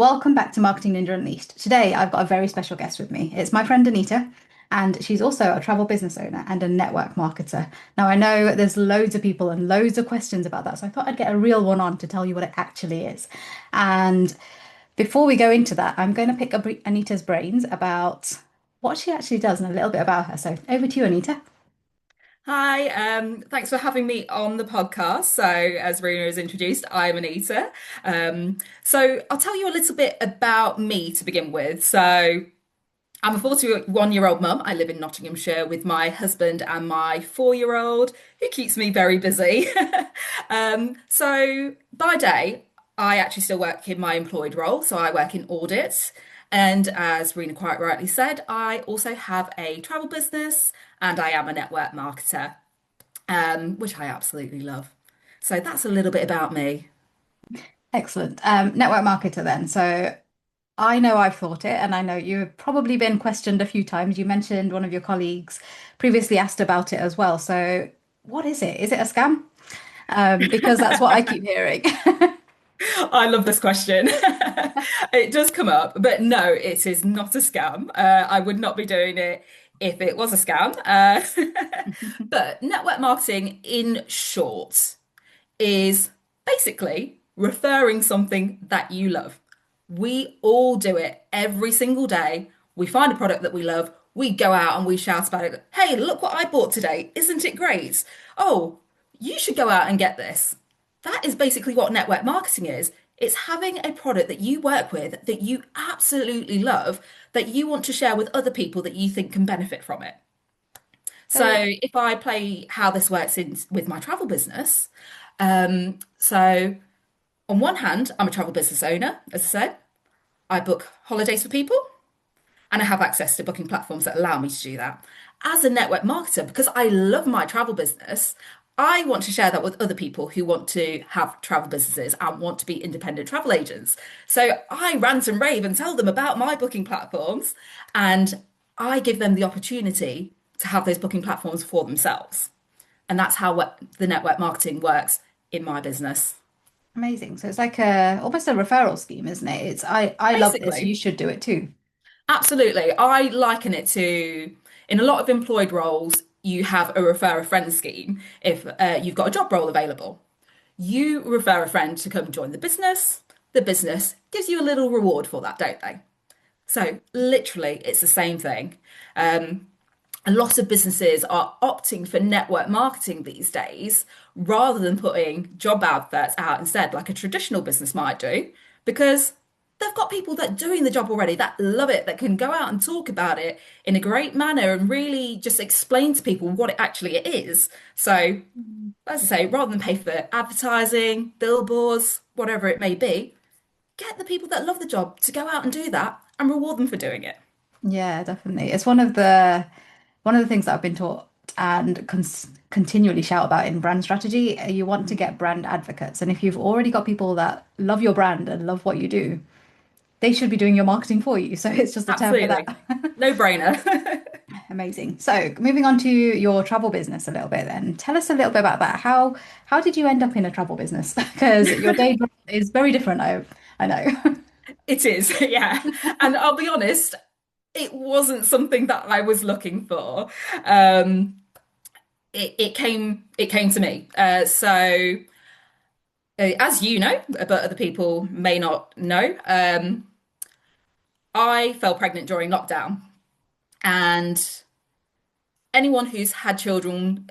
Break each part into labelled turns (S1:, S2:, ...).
S1: Welcome back to Marketing Ninja Unleashed. Today, I've got a very special guest with me. It's my friend Anita, and she's also a travel business owner and a network marketer. Now, I know there's loads of people and loads of questions about that, so I thought I'd get a real one on to tell you what it actually is. And before we go into that, I'm going to pick up Anita's brains about what she actually does and a little bit about her. So, over to you, Anita.
S2: Hi, thanks for having me on the podcast. So, as Rena has introduced, I'm Anita. So, I'll tell you a little bit about me to begin with. So, I'm a 41-year-old mum. I live in Nottinghamshire with my husband and my 4-year-old, who keeps me very busy. So, by day, I actually still work in my employed role. So, I work in audit. And as Rena quite rightly said, I also have a travel business and I am a network marketer, which I absolutely love. So that's a little bit about me.
S1: Excellent. Network marketer then. So, I know I've thought it, and I know you've probably been questioned a few times. You mentioned one of your colleagues previously asked about it as well. So, what is it? Is it a scam? Because that's what I keep hearing.
S2: I love this question. It does come up, but no, it is not a scam. I would not be doing it if it was a scam. But network marketing, in short, is basically referring something that you love. We all do it every single day. We find a product that we love, we go out and we shout about it. Hey, look what I bought today. Isn't it great? Oh, you should go out and get this. That is basically what network marketing is. It's having a product that you work with that you absolutely love, that you want to share with other people that you think can benefit from it. So
S1: So,
S2: if I play how this works in with my travel business, so on one hand, I'm a travel business owner, as I said. I book holidays for people and I have access to booking platforms that allow me to do that. As a network marketer, because I love my travel business, I want to share that with other people who want to have travel businesses and want to be independent travel agents. So I rant and rave and tell them about my booking platforms, and I give them the opportunity to have those booking platforms for themselves. And that's how the network marketing works in my business.
S1: amazing. So it's like a almost a referral scheme, isn't it? It's I love this. You
S2: Basically,
S1: should do it too.
S2: absolutely. I liken it to, in a lot of employed roles, you have a refer a friend scheme if you've got a job role available. You refer a friend to come join the business gives you a little reward for that, don't they? So, literally, it's the same thing. A lot of businesses are opting for network marketing these days rather than putting job adverts out instead, like a traditional business might do, because they've got people that are doing the job already that love it, that can go out and talk about it in a great manner and really just explain to people what it actually is. So, as I say, rather than pay for advertising, billboards, whatever it may be, get the people that love the job to go out and do that and reward them for doing it.
S1: Yeah, definitely. It's one of the things that I've been taught and continually shout about in brand strategy. You want to get brand advocates, and if you've already got people that love your brand and love what you do, they should be doing your marketing for you. So it's just a term for that.
S2: Absolutely. No brainer.
S1: Amazing. So moving on to your travel business a little bit then. Tell us a little bit about that. How did you end up in a travel business? Because your day job is very different, I know.
S2: It is, yeah. And I'll be honest, it wasn't something that I was looking for. Um, it came to me. As you know, but other people may not know, I fell pregnant during lockdown, and anyone who's had children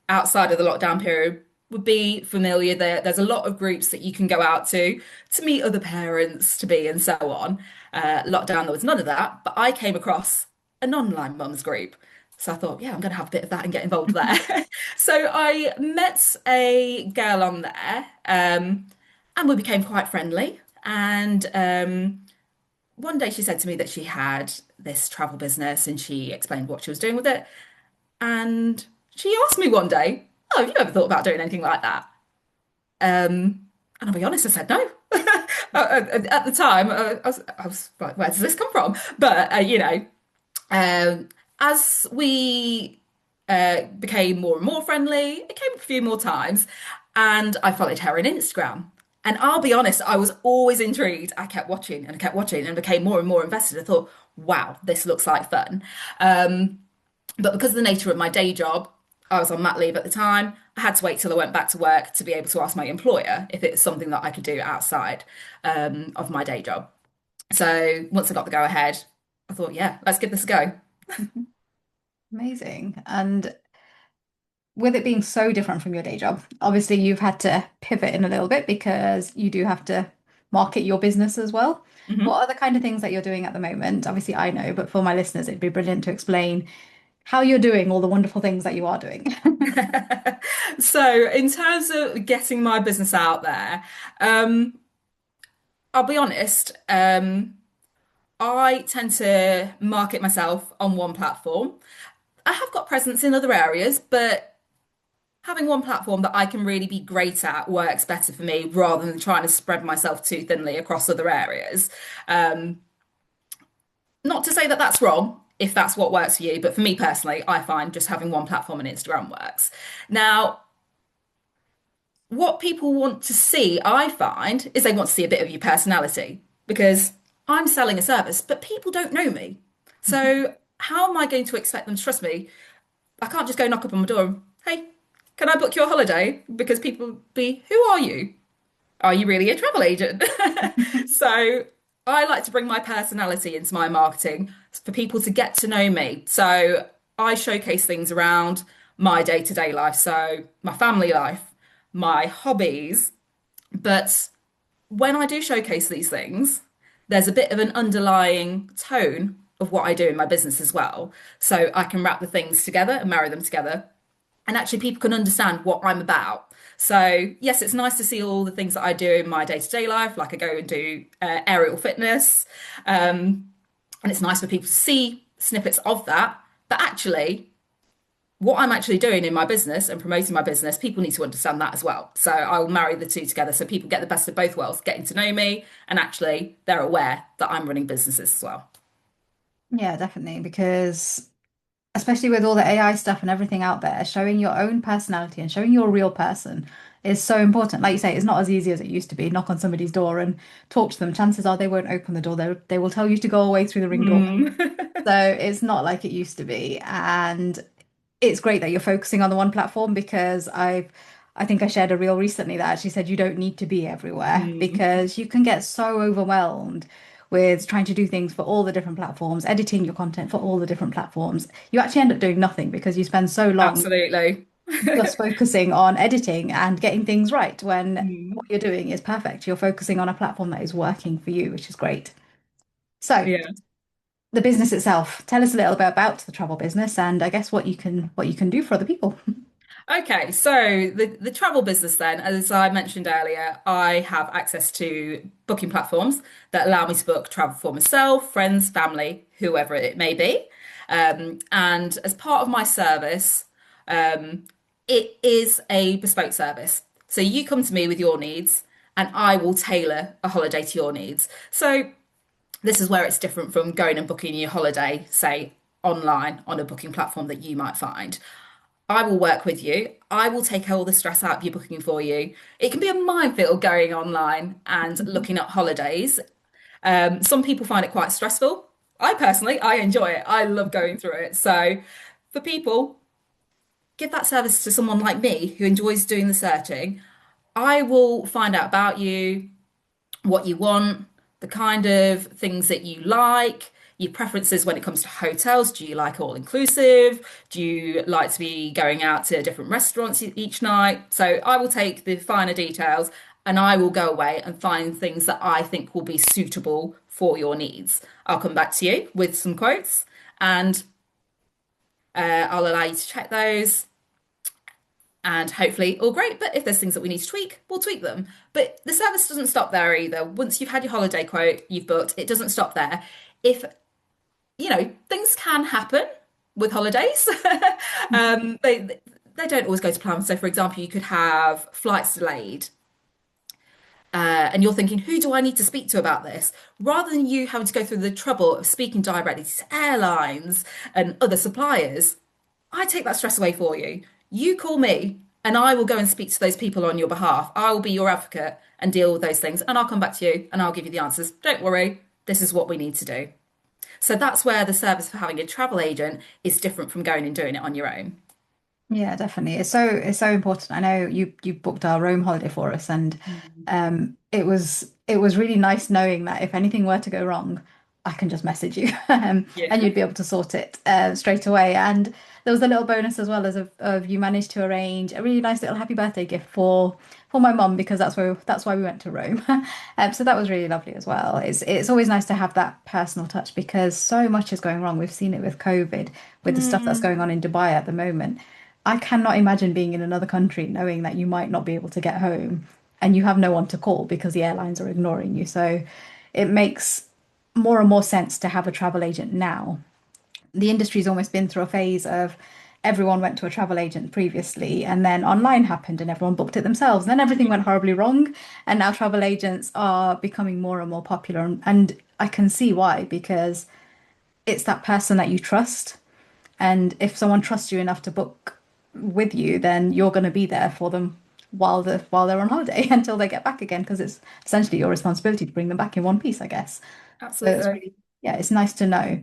S2: outside of the lockdown period would be familiar that there's a lot of groups that you can go out to meet other parents to be and so on. Lockdown, there was none of that, but I came across an online mums group. So I thought, yeah, I'm going to have a bit of that and get involved there. So I met a girl on there, and we became quite friendly. And one day she said to me that she had this travel business and she explained what she was doing with it. And she asked me one day, "Oh, have you ever thought about doing anything like that?" And I'll be honest, I said no. At the time, I was like, "Where does this come from?" But as we became more and more friendly, it came up a few more times, and I followed her on Instagram. And I'll be honest, I was always intrigued. I kept watching and kept watching and became more and more invested. I thought, wow, this looks like fun. Um, but because of the nature of my day job, I was on mat leave at the time. I had to wait till I went back to work to be able to ask my employer if it's something that I could do outside of my day job. So once I got the go ahead, I thought, yeah, let's give this a go.
S1: Amazing. And with it being so different from your day job, obviously you've had to pivot in a little bit because you do have to market your business as well.
S2: Mhm.
S1: What are the kind of things that you're doing at the moment? Obviously, I know, but for my listeners, it'd be brilliant to explain how you're doing all the wonderful things that you are doing.
S2: So, in terms of getting my business out there, um, I'll be honest, I tend to market myself on one platform. I have got presence in other areas, but having one platform that I can really be great at works better for me rather than trying to spread myself too thinly across other areas. Um, Not to say that that's wrong if that's what works for you, but for me personally, I find just having one platform on Instagram works. Now, what people want to see, I find, is they want to see a bit of your personality because I'm selling a service, but people don't know me. So, how am I going to expect them to trust me? I can't just go knock up on my door and, hey, can I book your holiday? Because people will be, who are you? Are you really a travel agent? So I like to bring my personality into my marketing for people to get to know me. So I showcase things around my day-to-day life, so my family life, my hobbies. But when I do showcase these things, there's a bit of an underlying tone of what I do in my business as well. So I can wrap the things together and marry them together and actually people can understand what I'm about. So yes, it's nice to see all the things that I do in my day-to-day life, like I go and do aerial fitness, and it's nice for people to see snippets of that. But actually, what I'm actually doing in my business and promoting my business, people need to understand that as well. So I will marry the two together so people get the best of both worlds, getting to know me, and actually they're aware that I'm running businesses as well.
S1: Yeah, definitely, because especially with all the AI stuff and everything out there, showing your own personality and showing your real person is so important. Like you say, it's not as easy as it used to be. Knock on somebody's door and talk to them. Chances are they won't open the door. They will tell you to go away through the ring doorway.
S2: Mm.
S1: So it's not like it used to be. And it's great that you're focusing on the one platform because I think I shared a reel recently that actually said you don't need to be everywhere
S2: Mm.
S1: because you can get so overwhelmed with trying to do things for all the different platforms, editing your content for all the different platforms. You actually end up doing nothing because you spend so long
S2: Absolutely.
S1: just focusing on editing and getting things right when what
S2: Mm.
S1: you're doing is perfect. You're focusing on a platform that is working for you, which is great. So,
S2: Yeah.
S1: the business itself, tell us a little bit about the travel business and I guess what you can do for other people.
S2: Okay, so the travel business then, as I mentioned earlier, I have access to booking platforms that allow me to book travel for myself, friends, family, whoever it may be. And as part of my service, um, it is a bespoke service. So you come to me with your needs, and I will tailor a holiday to your needs. So this is where it's different from going and booking your holiday, say, online on a booking platform that you might find. I will work with you. I will take all the stress out of your booking for you. It can be a minefield going online and looking at holidays. Some people find it quite stressful. I personally, I enjoy it. I love going through it. So for people, give that service to someone like me who enjoys doing the searching. I will find out about you, what you want, the kind of things that you like, your preferences when it comes to hotels. Do you like all inclusive? Do you like to be going out to different restaurants each night? So I will take the finer details and I will go away and find things that I think will be suitable for your needs. I'll come back to you with some quotes and I'll allow you to check those and hopefully all great. But if there's things that we need to tweak, we'll tweak them. But the service doesn't stop there either. Once you've had your holiday quote, you've booked, it doesn't stop there. If, things can happen with holidays. They don't always go to plan. So, for example, you could have flights delayed. And you're thinking, who do I need to speak to about this? Rather than you having to go through the trouble of speaking directly to airlines and other suppliers, I take that stress away for you. You call me And I will go and speak to those people on your behalf. I will be your advocate and deal with those things. And I'll come back to you and I'll give you the answers. Don't worry, this is what we need to do. So that's where the service for having a travel agent is different from going and doing it on your own.
S1: Yeah, definitely. It's so important. I know you booked our Rome holiday for us, and
S2: Mm.
S1: it was really nice knowing that if anything were to go wrong, I can just message you,
S2: Yeah.
S1: and you'd be able to sort it straight away. And there was a little bonus as well as of you managed to arrange a really nice little happy birthday gift for my mum because that's why we went to Rome. So that was really lovely as well. It's always nice to have that personal touch because so much is going wrong. We've seen it with COVID, with the stuff that's going
S2: Mm,
S1: on in Dubai at the moment. I cannot imagine being in another country knowing that you might not be able to get home and you have no one to call because the airlines are ignoring you. So it makes more and more sense to have a travel agent now. The industry's almost been through a phase of everyone went to a travel agent previously and then online happened and everyone booked it themselves. And then everything went horribly wrong. And now travel agents are becoming more and more popular. And I can see why, because it's that person that you trust. And if someone trusts you enough to book with you, then you're going to be there for them while they're on holiday until they get back again, because it's essentially your responsibility to bring them back in one piece, I guess. So it's
S2: absolutely.
S1: really, yeah, it's nice to know.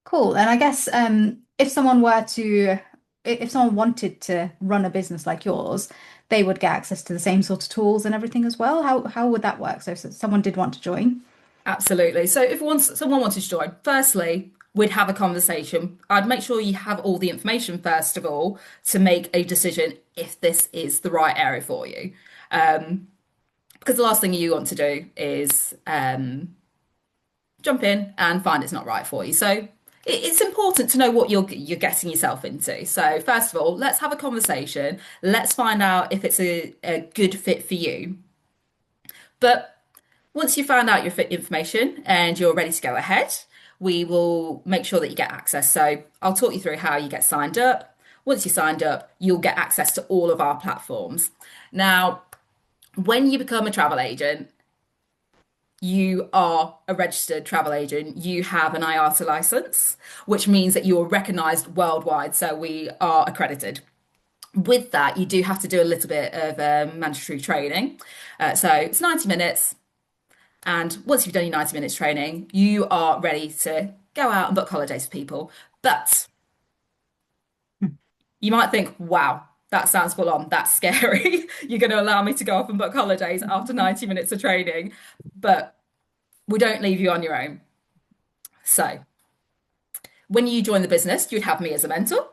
S1: Cool. And I guess if someone were to, if someone wanted to run a business like yours, they would get access to the same sort of tools and everything as well. How would that work? So if someone did want to join.
S2: Absolutely. So if someone wanted to join, firstly, we'd have a conversation. I'd make sure you have all the information first of all to make a decision if this is the right area for you. Because the last thing you want to do is jump in and find it's not right for you. So it's important to know what you're getting yourself into. So first of all, let's have a conversation. Let's find out if it's a good fit for you. But once you found out your fit information and you're ready to go ahead, we will make sure that you get access. So I'll talk you through how you get signed up. Once you're signed up, you'll get access to all of our platforms. Now, when you become a travel agent, you are a registered travel agent. You have an IATA license, which means that you are recognized worldwide. So we are accredited. With that, you do have to do a little bit of mandatory training. So it's 90 minutes. And once you've done your 90 minutes training, you are ready to go out and book holidays for people. But you might think, wow, that sounds full on. That's scary. You're going to allow me to go off and book holidays after 90 minutes of training. But we don't leave you on your own. So when you join the business, you'd have me as a mentor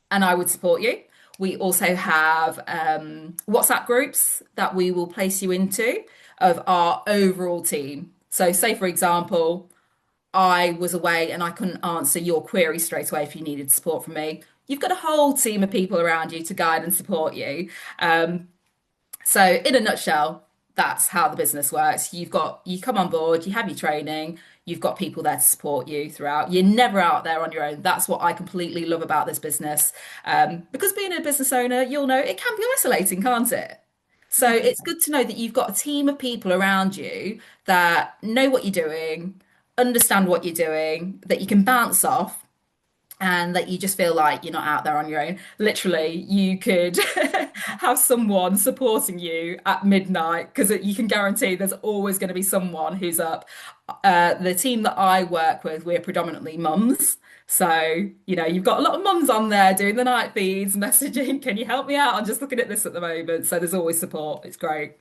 S2: and I would support you. We also have WhatsApp groups that we will place you into of our overall team. So, say for example, I was away and I couldn't answer your query straight away if you needed support from me. You've got a whole team of people around you to guide and support you. So, in a nutshell, that's how the business works. You come on board, you have your training, you've got people there to support you throughout. You're never out there on your own. That's what I completely love about this business. Because being a business owner, you'll know it can be isolating, can't it? So it's
S1: Definitely.
S2: good to know that you've got a team of people around you that know what you're doing, understand what you're doing, that you can bounce off, and that you just feel like you're not out there on your own. Literally, you could have someone supporting you at midnight because you can guarantee there's always going to be someone who's up. The team that I work with, we're predominantly mums. So, you've got a lot of mums on there doing the night feeds, messaging, can you help me out? I'm just looking at this at the moment. So there's always support. It's great.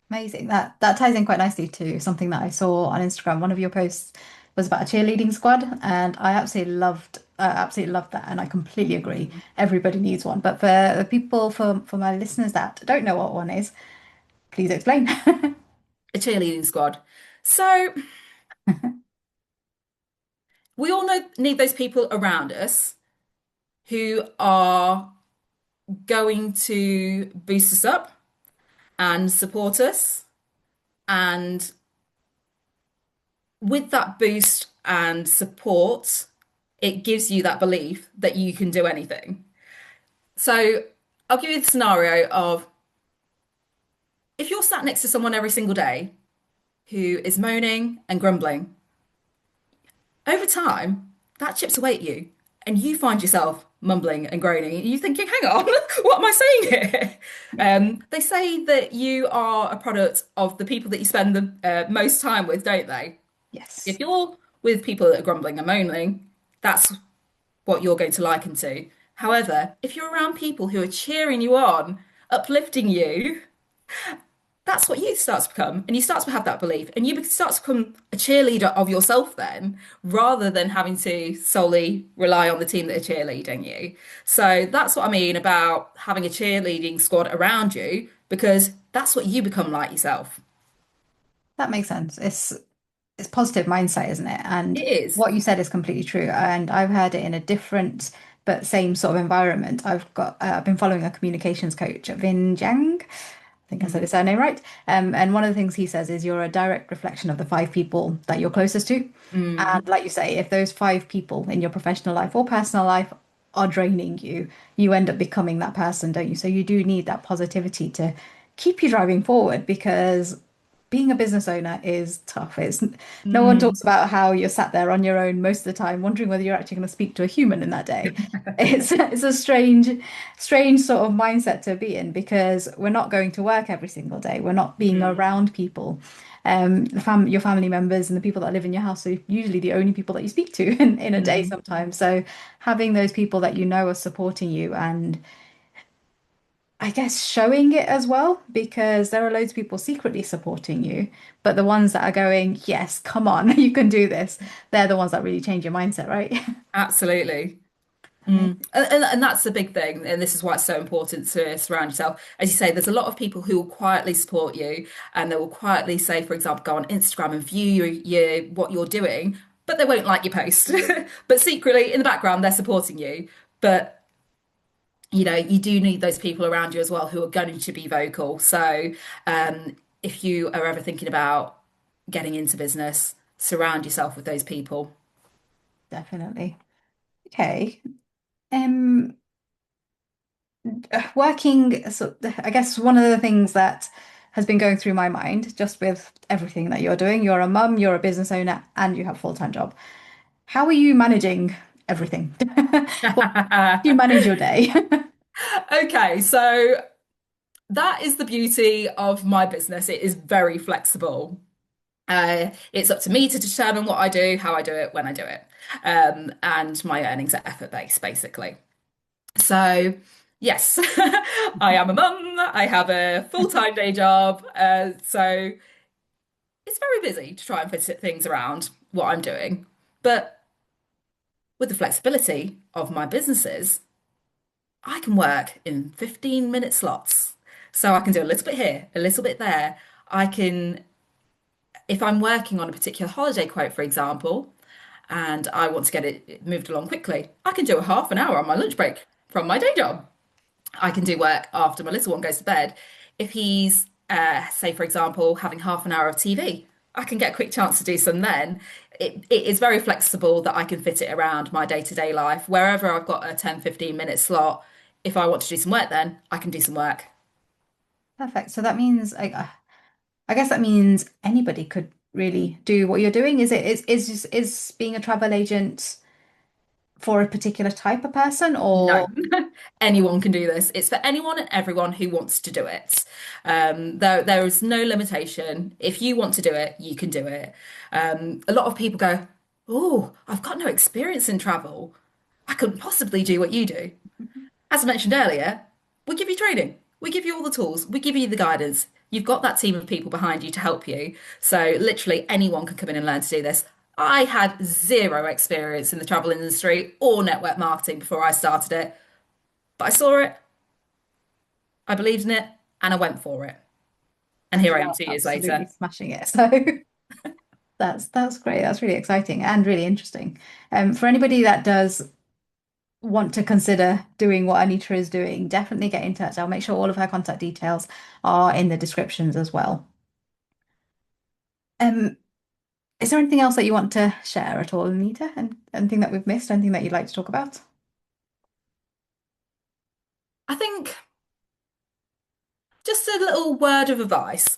S1: Amazing. That ties in quite nicely to something that I saw on Instagram. One of your posts was about a cheerleading squad, and I absolutely loved that, and I completely agree. Everybody needs one. But for the people, for my listeners that don't know what one is, please explain.
S2: A cheerleading squad. So we all need those people around us who are going to boost us up and support us. And with that boost and support, it gives you that belief that you can do anything. So I'll give you the scenario of if you're sat next to someone every single day who is moaning and grumbling, over time, that chips away at you and you find yourself mumbling and groaning. And you're thinking, hang on, what am I saying here? They say that you are a product of the people that you spend the most time with, don't they?
S1: Yes.
S2: If you're with people that are grumbling and moaning, that's what you're going to liken to. However, if you're around people who are cheering you on, uplifting you, that's what you start to become. And you start to have that belief. And you start to become a cheerleader of yourself then, rather than having to solely rely on the team that are cheerleading you. So that's what I mean about having a cheerleading squad around you, because that's what you become like yourself.
S1: That makes sense. It's positive mindset, isn't it? And
S2: It is.
S1: what you said is completely true. And I've heard it in a different but same sort of environment. I've been following a communications coach, Vin Jiang. I think I said his surname right. And one of the things he says is you're a direct reflection of the five people that you're closest to.
S2: Mm,
S1: And like you say, if those five people in your professional life or personal life are draining you, you end up becoming that person, don't you? So you do need that positivity to keep you driving forward because being a business owner is tough. It's no one
S2: mm.
S1: talks about how you're sat there on your own most of the time, wondering whether you're actually going to speak to a human in that day. It's a strange sort of mindset to be in because we're not going to work every single day. We're not being
S2: Mm,
S1: around people. Your family members and the people that live in your house are usually the only people that you speak to in a day
S2: mm,
S1: sometimes. So having those people that you know are supporting you and I guess showing it as well, because there are loads of people secretly supporting you, but the ones that are going, yes, come on, you can do this, they're the ones that really change your mindset, right?
S2: absolutely. Mm.
S1: Amazing.
S2: And that's the big thing. And this is why it's so important to surround yourself. As you say, there's a lot of people who will quietly support you and they will quietly say, for example, go on Instagram and view what you're doing, but they won't like your post. But secretly, in the background, they're supporting you. But you do need those people around you as well who are going to be vocal. So if you are ever thinking about getting into business, surround yourself with those people.
S1: Definitely. Okay. Um, Working, so I guess one of the things that has been going through my mind, just with everything that you're doing, you're a mum, you're a business owner, and you have a full-time job. How are you managing everything? Well, do you manage your day?
S2: Okay, so that is the beauty of my business. It is very flexible. It's up to me to determine what I do, how I do it, when I do it. And my earnings are effort based, basically. So, yes, I am a mum. I have a full-time day job. So it's very busy to try and fit things around what I'm doing. But with the flexibility of my businesses, I can work in 15-minute slots. So I can do a little bit here, a little bit there. I can, if I'm working on a particular holiday quote, for example, and I want to get it moved along quickly, I can do a half an hour on my lunch break from my day job. I can do work after my little one goes to bed. If he's, say, for example, having half an hour of TV, I can get a quick chance to do some then. It is very flexible that I can fit it around my day-to-day life. Wherever I've got a 10, 15-minute slot, if I want to do some work then, I can do some work.
S1: Perfect. So that means I guess that means anybody could really do what you're doing. Is being a travel agent for a particular type of person
S2: No,
S1: or
S2: anyone can do this. It's for anyone and everyone who wants to do it. There is no limitation. If you want to do it, you can do it. A lot of people go, "Oh, I've got no experience in travel. I couldn't possibly do what you do." As I mentioned earlier, we give you training. We give you all the tools. We give you the guidance. You've got that team of people behind you to help you. So literally anyone can come in and learn to do this. I had zero experience in the travel industry or network marketing before I started it, but I saw it, I believed in it, and I went for it. And
S1: and
S2: here I
S1: you
S2: am
S1: are
S2: 2 years
S1: absolutely
S2: later.
S1: smashing it. So that's great. That's really exciting and really interesting. For anybody that does want to consider doing what Anita is doing, definitely get in touch. I'll make sure all of her contact details are in the descriptions as well. Um, is there anything else that you want to share at all, Anita? And anything that we've missed? Anything that you'd like to talk about?
S2: I think just a little word of advice.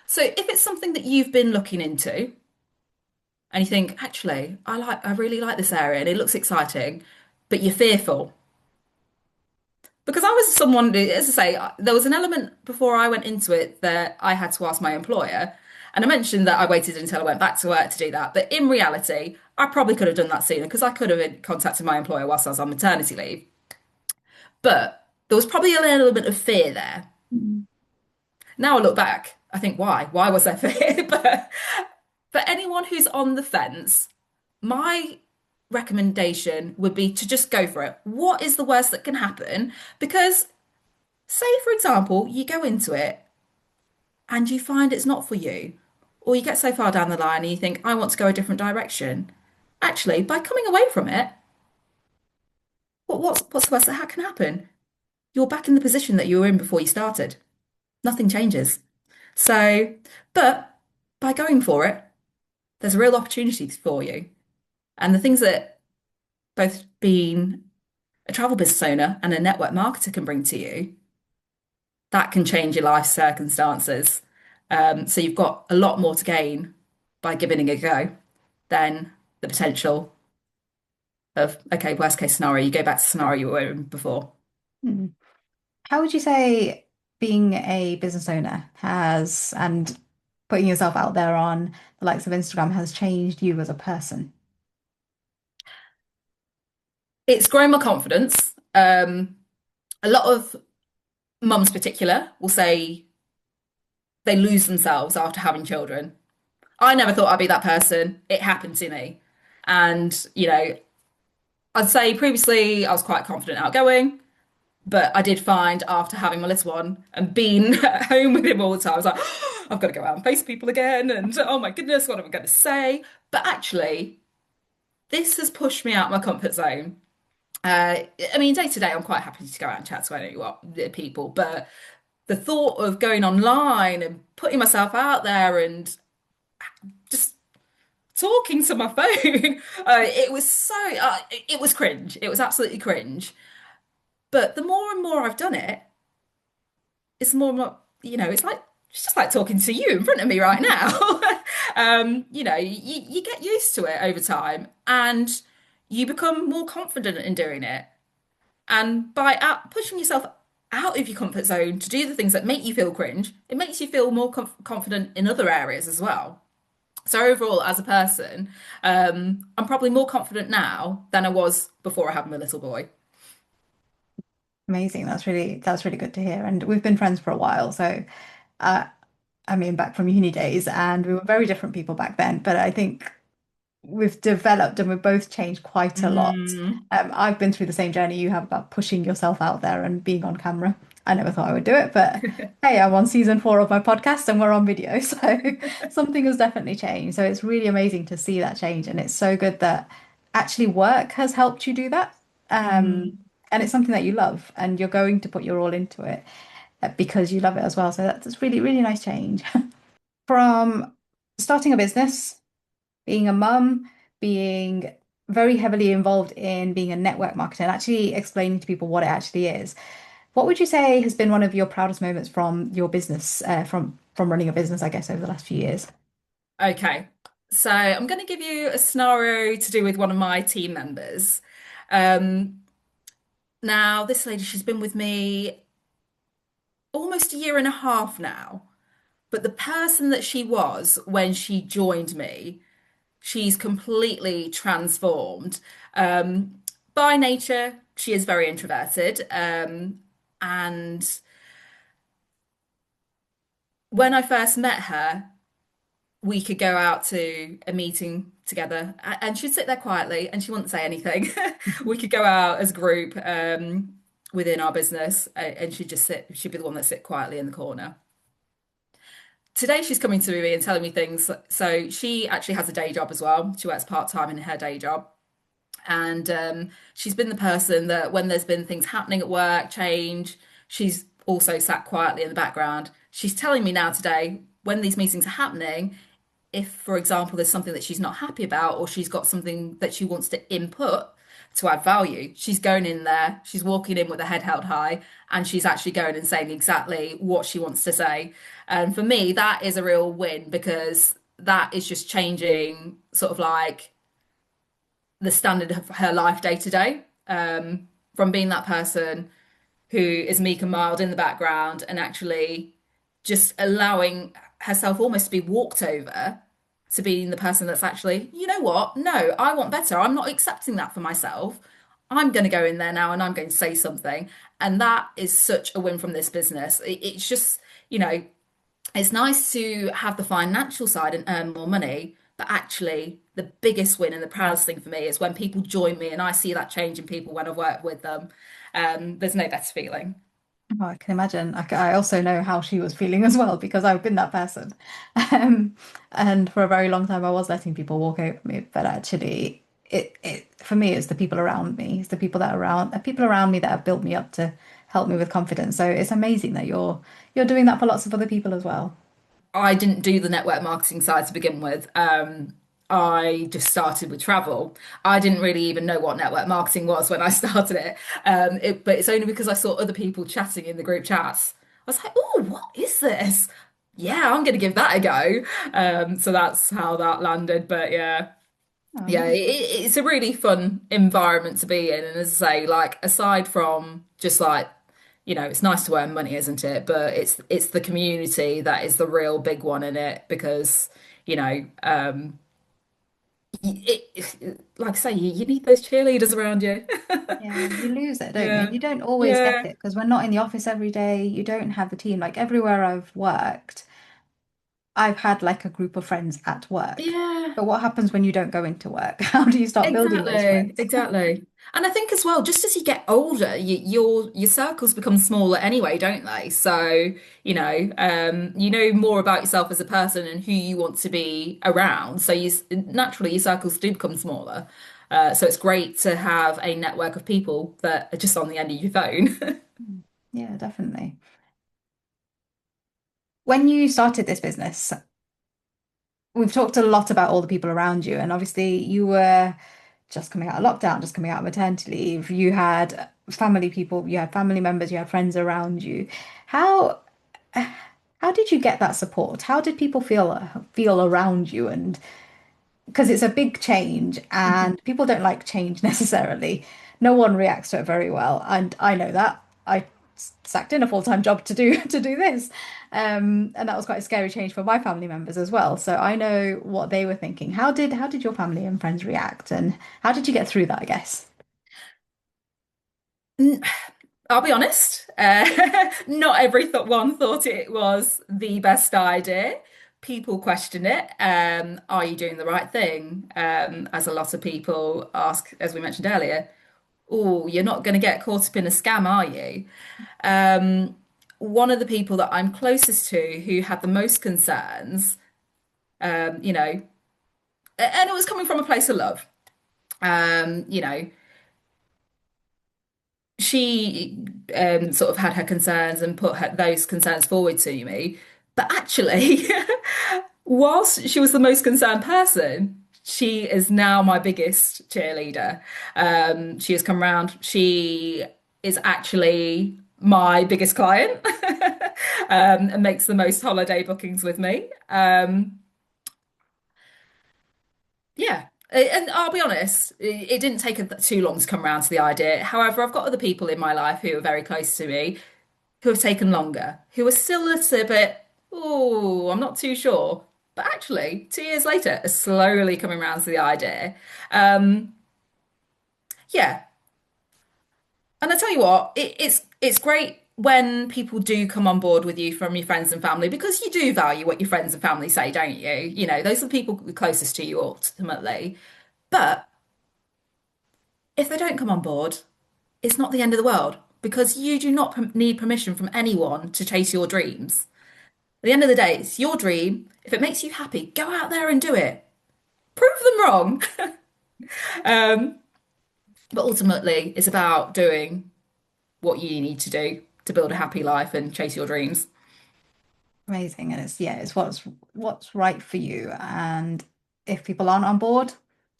S2: So if it's something that you've been looking into and you think, actually, I really like this area and it looks exciting, but you're fearful. Because I was someone, as I say, there was an element before I went into it that I had to ask my employer. And I mentioned that I waited until I went back to work to do that. But in reality, I probably could have done that sooner because I could have contacted my employer whilst I was on maternity leave. But there was probably an element of fear there.
S1: Mm.
S2: Now I look back, I think, why? Why was there fear? But for anyone who's on the fence, my recommendation would be to just go for it. What is the worst that can happen? Because, say, for example, you go into it and you find it's not for you, or you get so far down the line and you think, I want to go a different direction. Actually, by coming away from it, what's the worst that can happen? You're back in the position that you were in before you started. Nothing changes. So, but by going for it, there's a real opportunity for you. And the things that both being a travel business owner and a network marketer can bring to you, that can change your life circumstances. So you've got a lot more to gain by giving it a go than the potential of, okay, worst case scenario, you go back to the scenario you were in before.
S1: Mm. How would you say being a business owner has, and putting yourself out there on the likes of Instagram has changed you as a person?
S2: It's grown my confidence. A lot of mums, particular, will say they lose themselves after having children. I never thought I'd be that person. It happened to me. And, I'd say previously I was quite confident, outgoing, but I did find after having my little one and being at home with him all the time, I was like, I've got to go out and face people again. And oh my goodness, what am I going to say? But actually, this has pushed me out my comfort zone. I mean, day to day, I'm quite happy to go out and chat to anyone, people, but the thought of going online and putting myself out there and just talking to my phone, it was cringe. It was absolutely cringe. But the more and more I've done it, it's the more and more, it's just like talking to you in front of me right now. You get used to it over time and you become more confident in doing it. And by pushing yourself out of your comfort zone to do the things that make you feel cringe, it makes you feel more confident in other areas as well. So overall, as a person, I'm probably more confident now than I was before I had my little boy.
S1: Amazing. That's really good to hear. And we've been friends for a while, so uh, I mean, back from uni days, and we were very different people back then. But I think we've developed and we've both changed quite a lot.
S2: Mm.
S1: I've been through the same journey you have about pushing yourself out there and being on camera. I never thought I would do it, but hey, I'm on season 4 of my podcast and we're on video. So something has definitely changed. So it's really amazing to see that change. And it's so good that actually work has helped you do that. Um,
S2: Mm.
S1: and it's something that you love and you're going to put your all into it because you love it as well. So that's really, really nice change. From starting a business, being a mum, being very heavily involved in being a network marketer and actually explaining to people what it actually is. What would you say has been one of your proudest moments from your business, from running a business, I guess, over the last few years?
S2: Okay. So I'm going to give you a scenario to do with one of my team members. Um, Now, this lady, she's been with me almost a year and a half now. But the person that she was when she joined me, she's completely transformed. By nature, she is very introverted. And when I first met her, we could go out to a meeting together and she'd sit there quietly and she wouldn't say anything. We could go out as a group within our business and she'd be the one that sit quietly in the corner. Today she's coming to me and telling me things. So she actually has a day job as well. She works part-time in her day job. And she's been the person that when there's been things happening at work, change, she's also sat quietly in the background. She's telling me now today, when these meetings are happening, if, for example, there's something that she's not happy about or she's got something that she wants to input to add value, she's going in there, she's walking in with her head held high, and she's actually going and saying exactly what she wants to say. And for me, that is a real win because that is just changing sort of like the standard of her life day to day. From being that person who is meek and mild in the background and actually just allowing herself almost to be walked over to being the person that's actually, you know what? No, I want better. I'm not accepting that for myself. I'm going to go in there now and I'm going to say something. And that is such a win from this business. It's just, you know, it's nice to have the financial side and earn more money, but actually, the biggest win and the proudest thing for me is when people join me and I see that change in people when I've worked with them. There's no better feeling.
S1: Oh, I can imagine. I also know how she was feeling as well because I've been that person. Um, and for a very long time, I was letting people walk over me, but actually, it for me, it's the people around me. It's the people around me that have built me up to help me with confidence. So it's amazing that you're doing that for lots of other people as well.
S2: I didn't do the network marketing side to begin with. I just started with travel. I didn't really even know what network marketing was when I started it. But it's only because I saw other people chatting in the group chats. I was like, oh, what is this? Yeah, I'm going to give that a go. So that's how that landed. But yeah.
S1: Oh,
S2: Yeah,
S1: amazing.
S2: it's a really fun environment to be in. And as I say, like aside from just like, you know, it's nice to earn money, isn't it? But it's the community that is the real big one in it because, you know, like I say, you need those cheerleaders around you.
S1: Yeah, you lose it, don't you? And
S2: Yeah.
S1: you don't always get
S2: Yeah.
S1: it because we're not in the office every day. You don't have a team. Like everywhere I've worked, I've had like a group of friends at work.
S2: Yeah.
S1: But what happens when you don't go into work? How do you start building those
S2: Exactly,
S1: friends?
S2: exactly. And I think as well, just as you get older, your circles become smaller anyway, don't they? So, you know more about yourself as a person and who you want to be around. So naturally your circles do become smaller. So it's great to have a network of people that are just on the end of your phone.
S1: Mm. Yeah, definitely. When you started this business, we've talked a lot about all the people around you, and obviously you were just coming out of lockdown, just coming out of maternity leave. You had family people, you had family members, you had friends around you. How how did you get that support? How did people feel around you? And because it's a big change and people don't like change necessarily. No one reacts to it very well, and I know that. I sacked in a full-time job to do to do this. And that was quite a scary change for my family members as well. So I know what they were thinking. How did your family and friends react and how did you get through that, I guess?
S2: I'll be honest, not every th one thought it was the best idea. People question it. Are you doing the right thing? As a lot of people ask, as we mentioned earlier, oh, you're not going to get caught up in a scam, are you? Um, One of the people that I'm closest to who had the most concerns, you know, and it was coming from a place of love. You know, she sort of had her concerns and put those concerns forward to me. But actually, whilst she was the most concerned person, she is now my biggest cheerleader. She has come around. She is actually my biggest client and makes the most holiday bookings with me. Yeah. And I'll be honest, it didn't take too long to come around to the idea. However, I've got other people in my life who are very close to me who have taken longer, who are still a little bit, oh, I'm not too sure. But actually, 2 years later, are slowly coming around to the idea. Um, yeah. And I tell you what, it's great when people do come on board with you from your friends and family because you do value what your friends and family say, don't you? You know, those are the people closest to you ultimately. But if they don't come on board, it's not the end of the world because you do not need permission from anyone to chase your dreams. At the end of the day, it's your dream. If it makes you happy, go out there and do it. Prove them wrong. Um, but ultimately, it's about doing what you need to do to build a happy life and chase your dreams.
S1: Amazing. And it's yeah, it's what's right for you. And if people aren't on board,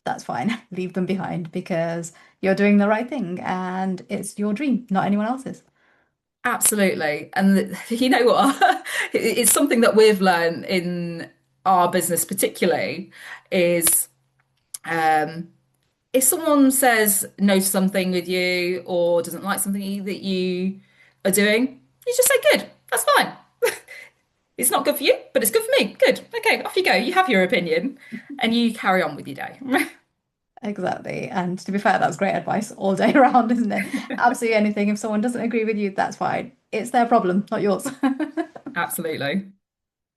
S1: that's fine. Leave them behind because you're doing the right thing and it's your dream, not anyone else's.
S2: Absolutely. And you know what? It's something that we've learned in our business, particularly, is um, if someone says no to something with you or doesn't like something that you are doing, you just say, good, that's fine. It's not good for you, but it's good for me. Good. Okay, off you go. You have your opinion and you carry on with your day.
S1: Exactly. And to be fair, that's great advice all day around, isn't it? Absolutely anything. If someone doesn't agree with you, that's fine. It's their problem, not yours.
S2: Absolutely.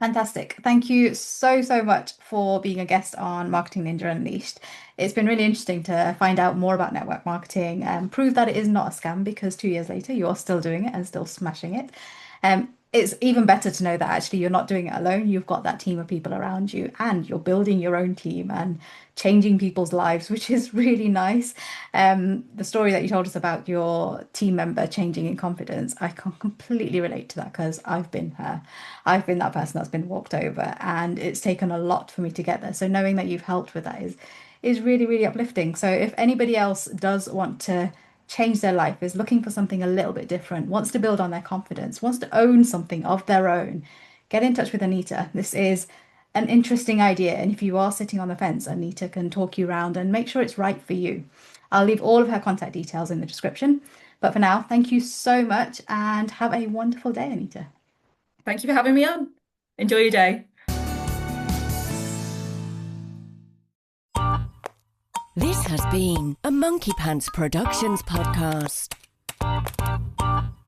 S1: Fantastic. Thank you so, so much for being a guest on Marketing Ninja Unleashed. It's been really interesting to find out more about network marketing and prove that it is not a scam because 2 years later, you're still doing it and still smashing it. It's even better to know that actually you're not doing it alone. You've got that team of people around you and you're building your own team and changing people's lives, which is really nice. The story that you told us about your team member changing in confidence, I can completely relate to that because I've been her. I've been that person that's been walked over, and it's taken a lot for me to get there. So knowing that you've helped with that is really, really uplifting. So if anybody else does want to change their life, is looking for something a little bit different, wants to build on their confidence, wants to own something of their own, get in touch with Anita. This is an interesting idea. And if you are sitting on the fence, Anita can talk you around and make sure it's right for you. I'll leave all of her contact details in the description. But for now, thank you so much and have a wonderful day, Anita.
S2: Thank you for having me on. Enjoy your day.
S3: This has been a Monkey Pants Productions podcast.